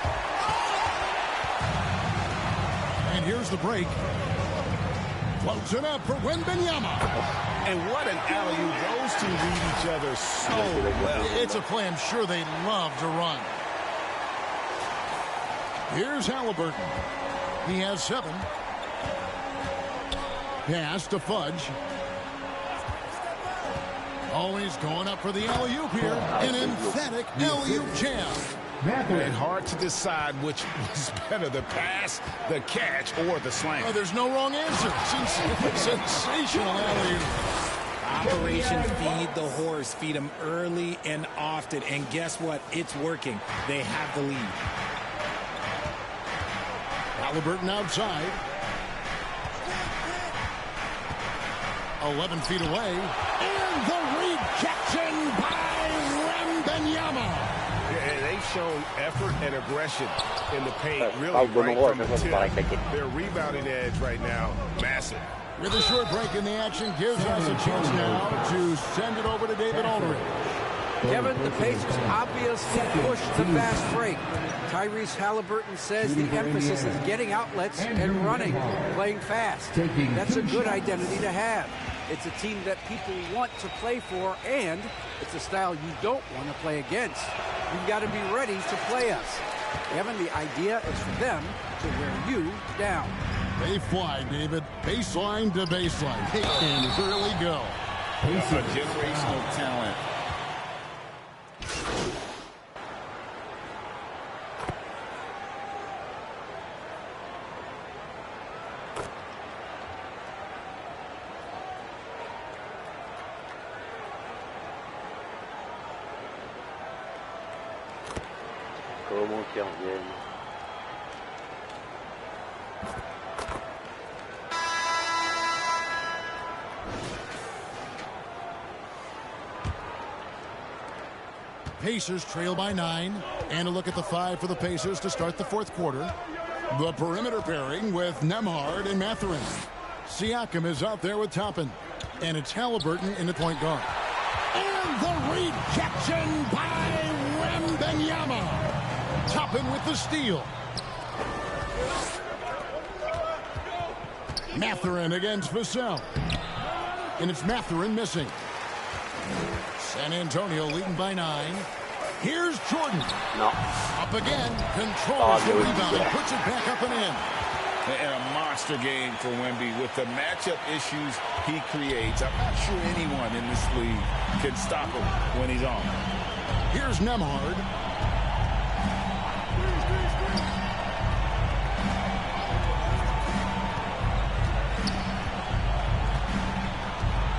And here's the break. Floats it up for Wembanyama. And what an alley-oop. Those two read each other so well. It's a play I'm sure they love to run. Here's Halliburton. He has 7. Pass to Fudge. Oh, he's going up for the alley-oop here. An emphatic alley-oop jam. And hard to decide which was better, the pass, the catch, or the slam. Oh, there's no wrong answer. Sensational alley-oop. Operation Feed the Horse. Feed him early and often. And guess what? It's working. They have the lead. Halliburton outside. 11 feet away. And the rejection by Wembanyama. And they've shown effort and aggression in the paint, really right from the tip. Their rebounding edge right now, massive. With a short break in the action, gives us a chance now to send it over to David Aldridge. Kevin, the Pacers obviously pushed the fast break. Tyrese Halliburton says the emphasis is getting outlets and running, playing fast. That's a good identity to have. It's a team that people want to play for, and it's a style you don't want to play against. You've got to be ready to play us. Kevin, the idea is for them to wear you down. They fly, David. Baseline to baseline. They can really go. A generational talent. Comment qu'ils reviennent. Pacers trail by 9. And a look at the 5 for the Pacers to start the fourth quarter. The perimeter pairing with Nembhard and Mathurin. Siakam is out there with Toppin. And it's Halliburton in the point guard. And the rejection by Wembanyama. Toppin with the steal. Mathurin against Vassell. And it's Mathurin missing. San Antonio leading by 9. Here's Jordan. No. Up again. Controls the rebound and puts it back up and in. And a monster game for Wemby with the matchup issues he creates. I'm not sure anyone in this league can stop him when he's on. Here's Nembhard.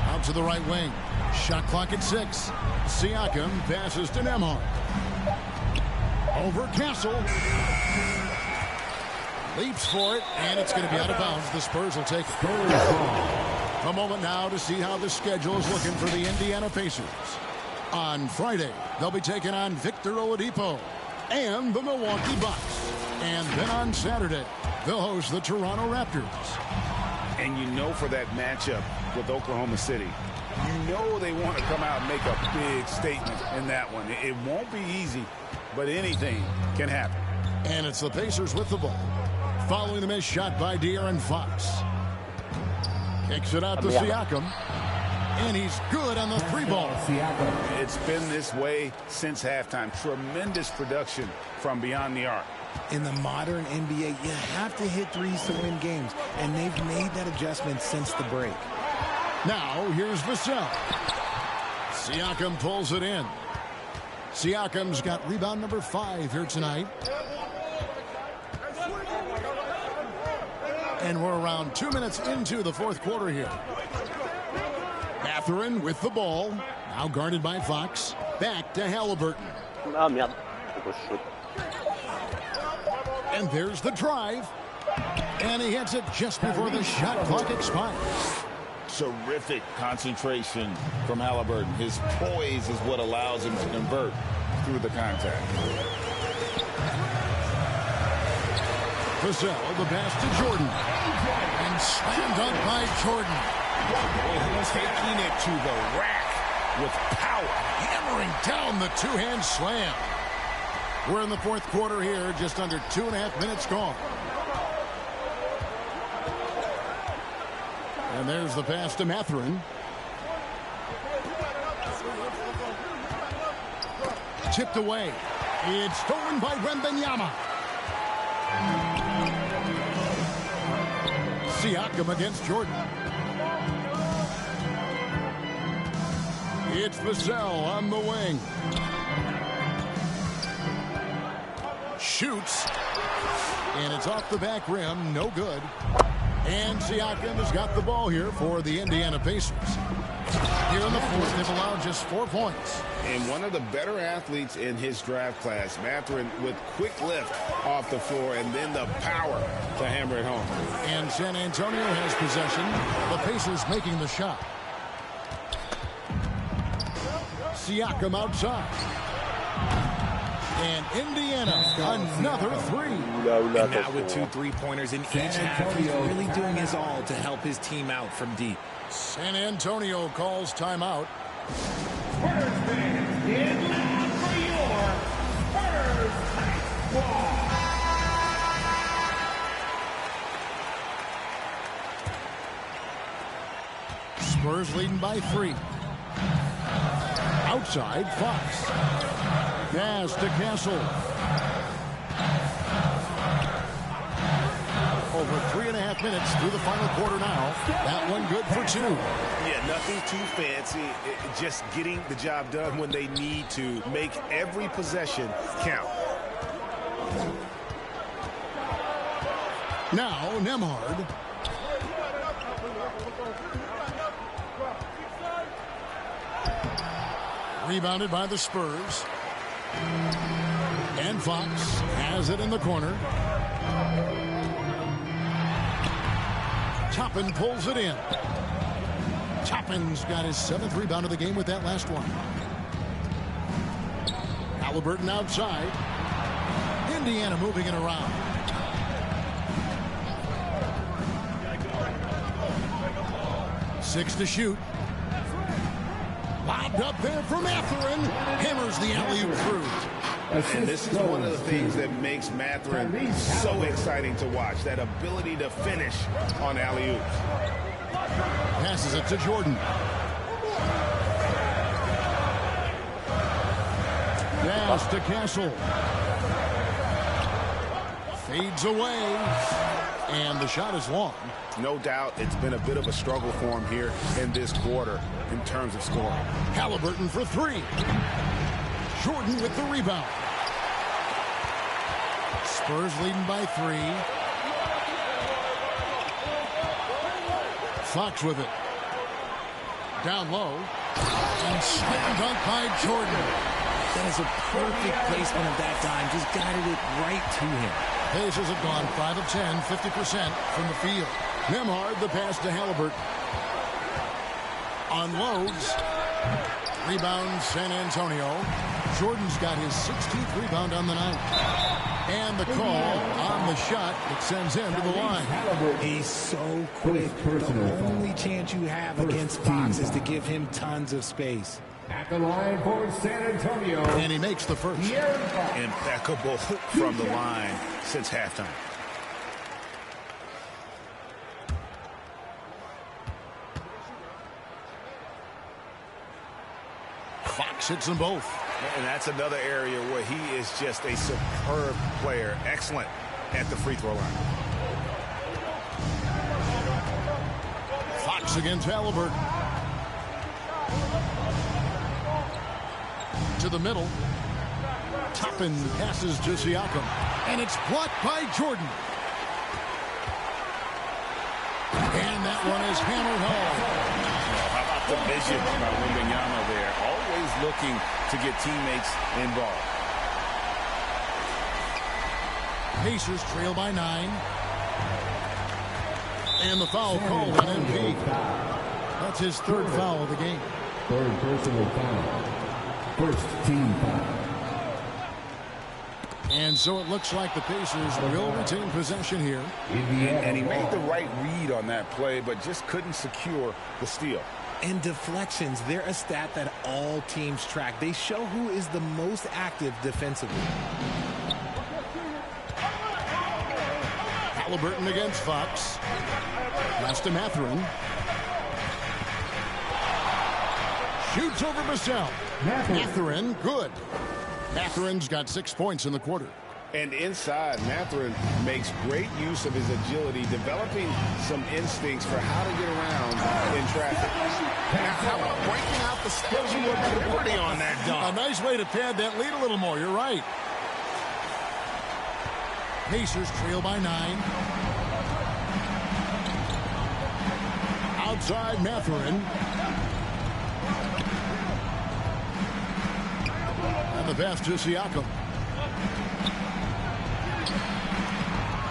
Out to the right wing. Shot clock at 6. Siakam passes to Nembhard. Over Castle. Leaps for it, and it's going to be out of bounds. The Spurs will take it. A moment now to see how the schedule is looking for the Indiana Pacers. On Friday, they'll be taking on Victor Oladipo and the Milwaukee Bucks. And then on Saturday, they'll host the Toronto Raptors. And you know, for that matchup with Oklahoma City, you know they want to come out and make a big statement in that one. It won't be easy, but anything can happen. And it's the Pacers with the ball. Following the missed shot by De'Aaron Fox. Kicks it out to Siakam. And he's good on the 3-ball. It's been this way since halftime. Tremendous production from beyond the arc. In the modern NBA, you have to hit threes to win games, and they've made that adjustment since the break. Now, here's Vassell. Siakam pulls it in. Siakam's got rebound number 5 here tonight. And we're around 2 minutes into the fourth quarter here. Mathurin with the ball. Now guarded by Fox. Back to Halliburton. Ah, merde. And there's the drive. And he hits it just before the shot clock expires. Terrific concentration from Halliburton. His poise is what allows him to convert through the contact. Vassell, the pass to Jordan. And slammed up by Jordan. Taking it to the rack with power. Hammering down the two-hand slam. We're in the fourth quarter here, just under 2.5 minutes gone. And there's the pass to Mathurin. Tipped away. It's stolen by Wembanyama. Siakam against Jordan. It's Vassell on the wing. Shoots. And it's off the back rim. No good. And Siakam has got the ball here for the Indiana Pacers. Here in the fourth, they've allowed just 4 points. And one of the better athletes in his draft class, Mathurin, with quick lift off the floor and then the power to hammer it home. And San Antonio has possession. The Pacers making the shot. Siakam outside. And Indiana, another three. And now with 2 3-pointers in each half, he's really doing his all to help his team out from deep. San Antonio calls timeout. Spurs fans, get loud for your Spurs Hype Squad. Spurs leading by 3. Outside, Fox. Pass to Castle. Over 3.5 minutes through the final quarter now. That one good for 2. Yeah, nothing too fancy. Just getting the job done when they need to. Make every possession count. Now, Nembhard. Rebounded by the Spurs. And Fox has it in the corner. Toppin pulls it in. Toppin's got his 7th rebound of the game with that last one. Halliburton outside. Indiana moving it around. Six to shoot. Lobbed up there for Mathurin. Hammers the alley-oop through. And this is one of the things that makes Mathurin so exciting to watch. That ability to finish on alley-oops. Passes it to Jordan. Pass to Castle. Fades away. And the shot is long. No doubt it's been a bit of a struggle for him here in this quarter in terms of scoring. Halliburton for 3. Jordan with the rebound. Spurs leading by 3. Fox with it. Down low. And slam dunk by Jordan. That is a perfect placement of that dime. Just guided it right to him. Pacers have gone 5 of 10, 50% from the field. Nembhard, the pass to Halliburton. Unloads. Rebound San Antonio. Jordan's got his 16th rebound on the night. And the call on the shot, it sends him to the line. He's so quick. The only chance you have against Fox is to give him tons of space. At the line for San Antonio. And he makes the first. Impeccable from the line since halftime. Fox hits them both. And that's another area where he is just a superb player. Excellent at the free throw line. Fox against Halliburton. To the middle. Toppin passes to Siakam. And it's blocked by Jordan. And that one is hammered home. How about the vision by Wembanyama there? Always looking to get teammates involved. Pacers trail by 9. And the foul called on MP. That's his 3rd foul of the game. 3rd personal foul. 1st team foul. And so it looks like the Pacers will retain possession here. And he made the right read on that play, but just couldn't secure the steal. And deflections, they're a stat that all teams track. They show who is the most active defensively. Halliburton against Fox. Pass to Mathurin. Shoots over Vassell. Mathurin, good. Mathurin's got 6 points in the quarter. And inside, Mathurin makes great use of his agility, developing some instincts for how to get around in traffic. Now, how about breaking out the Statue of Liberty on that dunk? A nice way to pad that lead a little more. You're right. Pacers trail by 9. Outside Mathurin. And the pass to Siakam.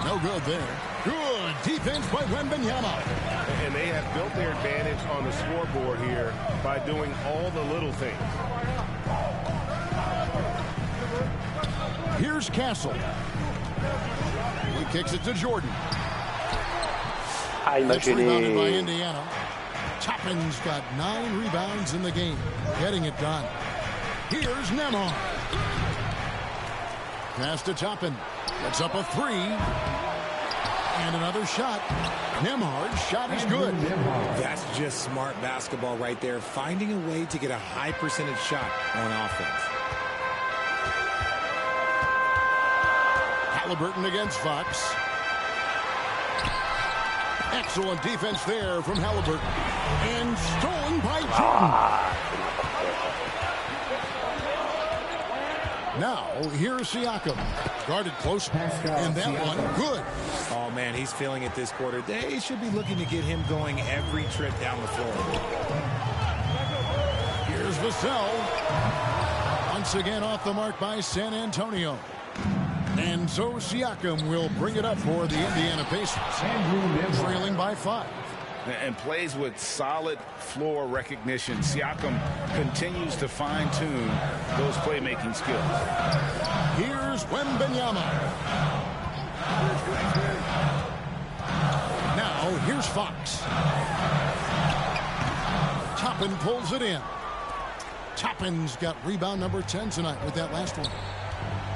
No good there. Good defense by Wembanyama. And they have built their advantage on the scoreboard here by doing all the little things. Here's Castle. He kicks it to Jordan. That's rebounded by Indiana. Toppin's got 9 rebounds in the game. Getting it done. Here's Nembhard. Pass to Toppin. That's up a 3. And another shot. Nembhard's shot is good. That's just smart basketball right there. Finding a way to get a high percentage shot on offense. Halliburton against Fox. Excellent defense there from Halliburton. And stolen by Jordan. Now, here's Siakam. Guarded close. And that one, good. Oh, man, he's feeling it this quarter. They should be looking to get him going every trip down the floor. Here's Vassell. Once again off the mark by San Antonio. And so Siakam will bring it up for the Indiana Pacers. Trailing by 5. And plays with solid floor recognition. Siakam continues to fine-tune those playmaking skills. Here's Wembanyama. Now, here's Fox. Toppin pulls it in. Toppin's got rebound number 10 tonight with that last one.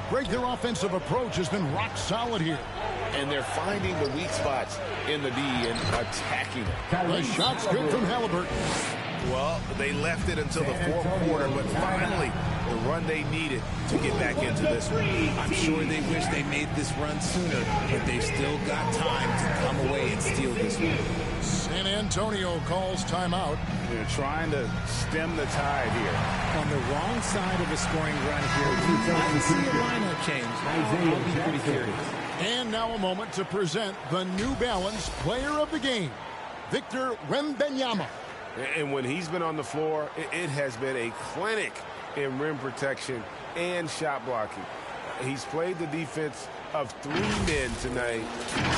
Greg, their offensive approach has been rock solid here. And they're finding the weak spots in the D and attacking it. The shot's good from Halliburton. Well, they left it until the fourth quarter, but finally the run they needed to get back into this one. I'm sure they wish they made this run sooner, but they've still got time to come away and steal this one. San Antonio calls timeout. They're trying to stem the tide here. On the wrong side of a scoring run here, you might see a lineup change. I'll be pretty curious. And now a moment to present the New Balance Player of the Game, Victor Wembanyama. And when he's been on the floor, it has been a clinic in rim protection and shot blocking. He's played the defense of 3 men tonight.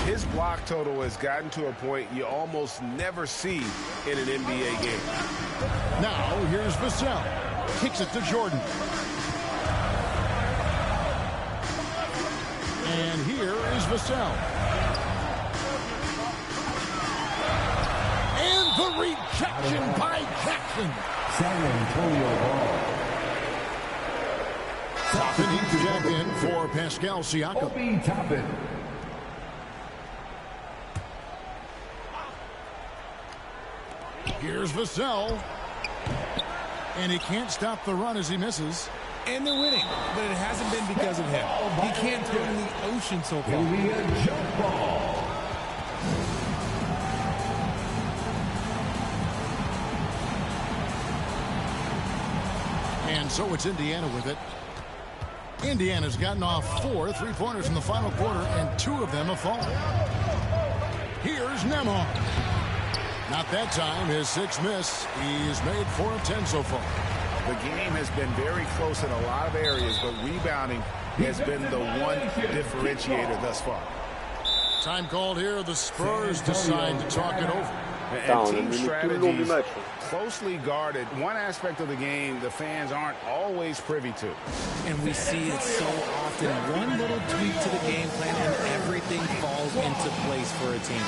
His block total has gotten to a point you almost never see in an NBA game. Now here's Vassell. Kicks it to Jordan. And here is Vassell. And the rejection by Jackson. San Antonio ball. Toppin he's jacked in for Pascal Siakam. Obi Toppin. Here's Vassell. And he can't stop the run as he misses. And they're winning, but it hasn't been because of him. He can't throw in the ocean so far. It'll be a jump ball. And so it's Indiana with it. Indiana's gotten off 4 3-pointers in the final quarter, and 2 of them have fallen. Here's Nembhard. Not that time. His 6th miss. He's made 4 of 10 so far. The game has been very close in a lot of areas, but rebounding has been the one differentiator thus far. Time called here. The Spurs decide to talk it over. And team strategies closely guarded. One aspect of the game the fans aren't always privy to. And we see it so often. One little tweak to the game plan and everything falls into place for a team.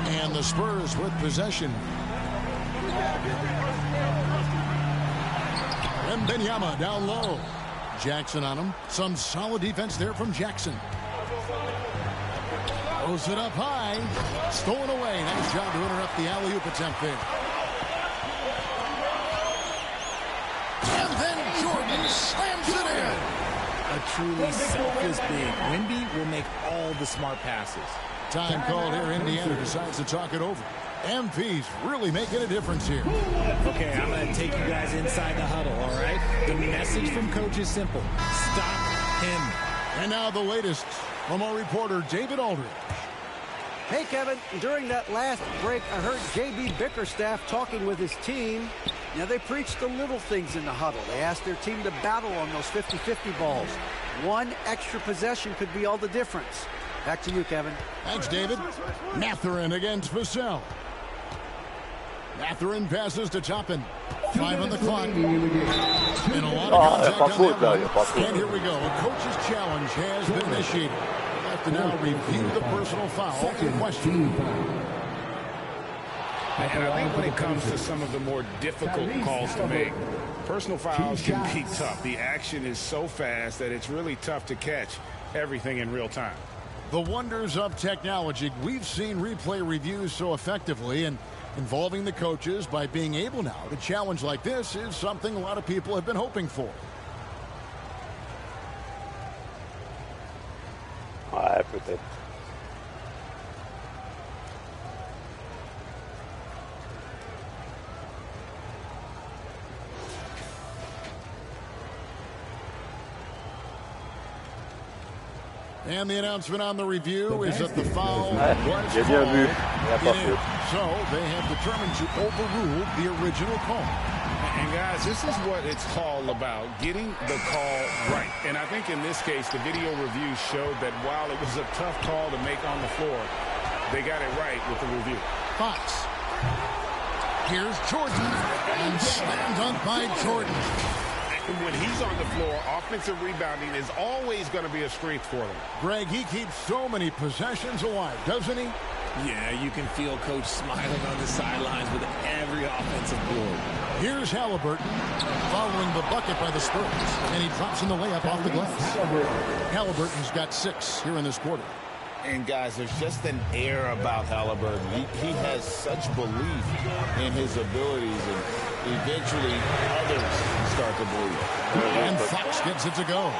And the Spurs with possession. Wembanyama down low. Jackson on him. Some solid defense there from Jackson. Throws it up high. Stolen away. Nice job to interrupt the alley-oop attempt there. and slams it in. A truly selfless big. Wemby will make all the smart passes. Time called here. Indiana decides to talk it over. MP's really making a difference here. Okay, I'm going to take you guys inside the huddle, all right? The message from coach is simple. Stop him. And now the latest from our reporter, David Aldridge. Hey, Kevin, during that last break, I heard J.B. Bickerstaff talking with his team. Now, they preached the little things in the huddle. They asked their team to battle on those 50-50 balls. One extra possession could be all the difference. Back to you, Kevin. Thanks, David. Mathurin against Vassell. Mathurin passes to Toppin. 5 on the clock. And a lot of contact on that one. And here we go. A coach's challenge has been initiated. We'll have to now review the personal foul in question. And I think when it comes to some of the more difficult calls to make, personal fouls can be tough. The action is so fast that it's really tough to catch everything in real time. The wonders of technology. We've seen replay reviews so effectively, and involving the coaches by being able now to challenge like this is something a lot of people have been hoping for. Ouais, peut-être. And the announcement on the review is that the foul was called. So they have determined to overrule the original call. And guys, this is what it's all about, getting the call right. And I think in this case, the video review showed that while it was a tough call to make on the floor, they got it right with the review. Fox. Here's Jordan. And slam dunk by Jordan. When he's on the floor, offensive rebounding is always going to be a strength for them. Greg, he keeps so many possessions alive, doesn't he? Yeah, you can feel Coach smiling on the sidelines with every offensive board. Here's Halliburton following the bucket by the Spurs, and he drops in the layup off the glass. Halliburton's got 6 here in this quarter. And, guys, there's just an air about Halliburton. He has such belief in his abilities, and eventually others start to believe. And Fox gets it to go.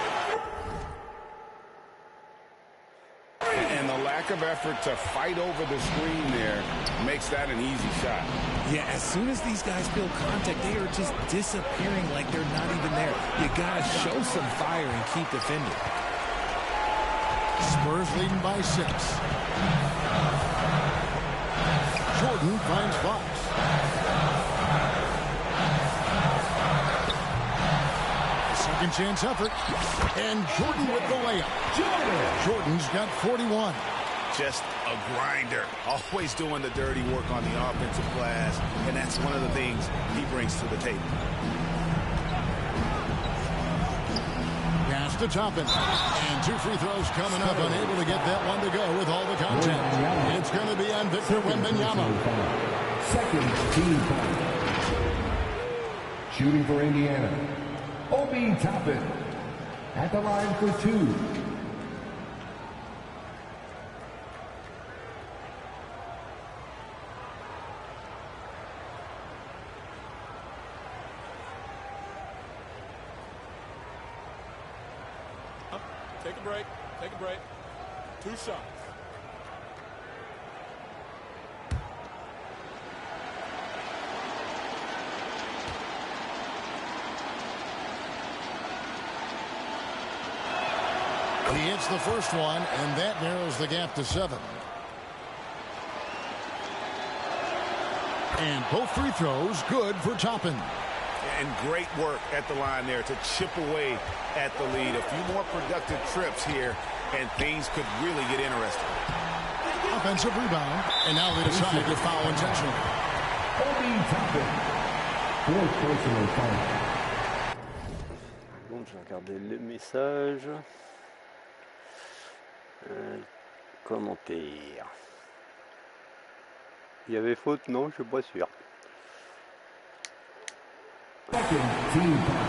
And the lack of effort to fight over the screen there makes that an easy shot. Yeah, as soon as these guys feel contact, they are just disappearing like they're not even there. You got to show some fire and keep defending. Spurs leading by 6. Jordan finds Fox. Second chance effort. And Jordan with the layup. Jordan's got 41. Just a grinder. Always doing the dirty work on the offensive glass. And that's one of the things he brings to the table. Pass to Toppin. And 2 free throws coming up. Unable to get that one to go with all the contact. It's going to be on Victor Wembanyama. Second team foul. Shooting for Indiana, Obi Toppin at the line for 2. Take a break. Take a break. 2 shots. He hits the first one, and that narrows the gap to 7. And both free throws good for Toppin. And great work at the line there to chip away at the lead. A few more productive trips here, and things could really get interesting. Offensive rebound, and now they decide to foul intentionally. Obi Toppin, 4th personal foul. Bon, je vais regarder le message. Commentaire. Il y avait faute? Non, je suis pas sûr. Second team foul.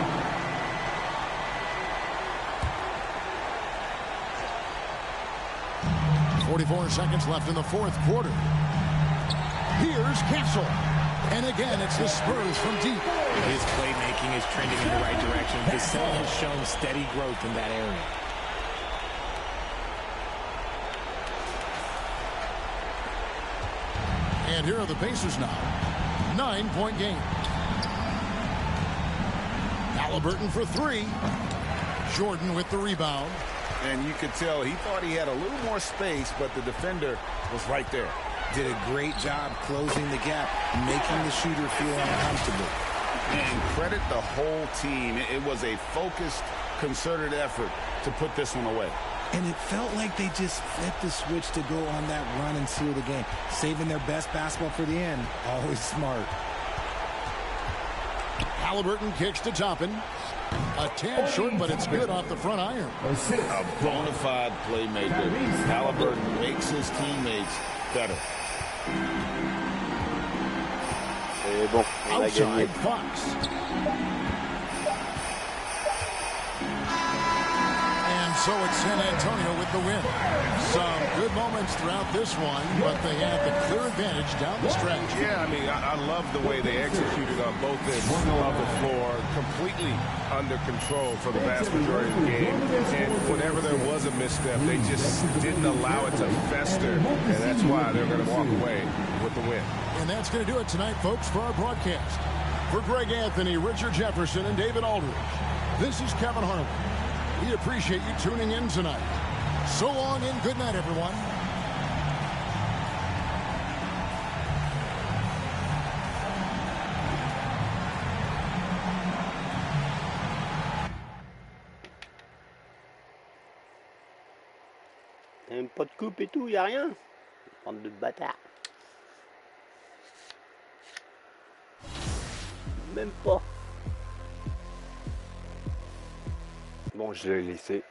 44 seconds left in the 4th quarter. Here's Castle. And again, it's the Spurs from deep. His playmaking is trending in the right direction. The center has shown steady growth in that area. And here are the Pacers now. 9-point game. Halliburton for three. Jordan with the rebound. And you could tell he thought he had a little more space, but the defender was right there. Did a great job closing the gap, making the shooter feel uncomfortable. And credit the whole team. It was a focused, concerted effort to put this one away. And it felt like they just flipped the switch to go on that run and seal the game. Saving their best basketball for the end. Always smart. Halliburton kicks to Toppin. A tad short, but it's good off the front iron. A bona fide playmaker. Halliburton makes his teammates better. C'est bon, on a gagné. Outside Fox. And so it's San Antonio with the win. Some good moments throughout this one, but they had the clear advantage down the stretch. Yeah, I mean, I love the way they executed on both ends of the floor, completely under control for the vast majority of the game. And whenever there was a misstep, they just didn't allow it to fester, and that's why they're going to walk away with the win. And that's going to do it tonight, folks, for our broadcast. For Greg Anthony, Richard Jefferson, and David Aldridge, this is Kevin Harlan. We appreciate you tuning in tonight. So long and good night, everyone. Même pas de coupe et tout, y a rien. Bande de bâtards. Même pas. Bon, je l'ai laissé.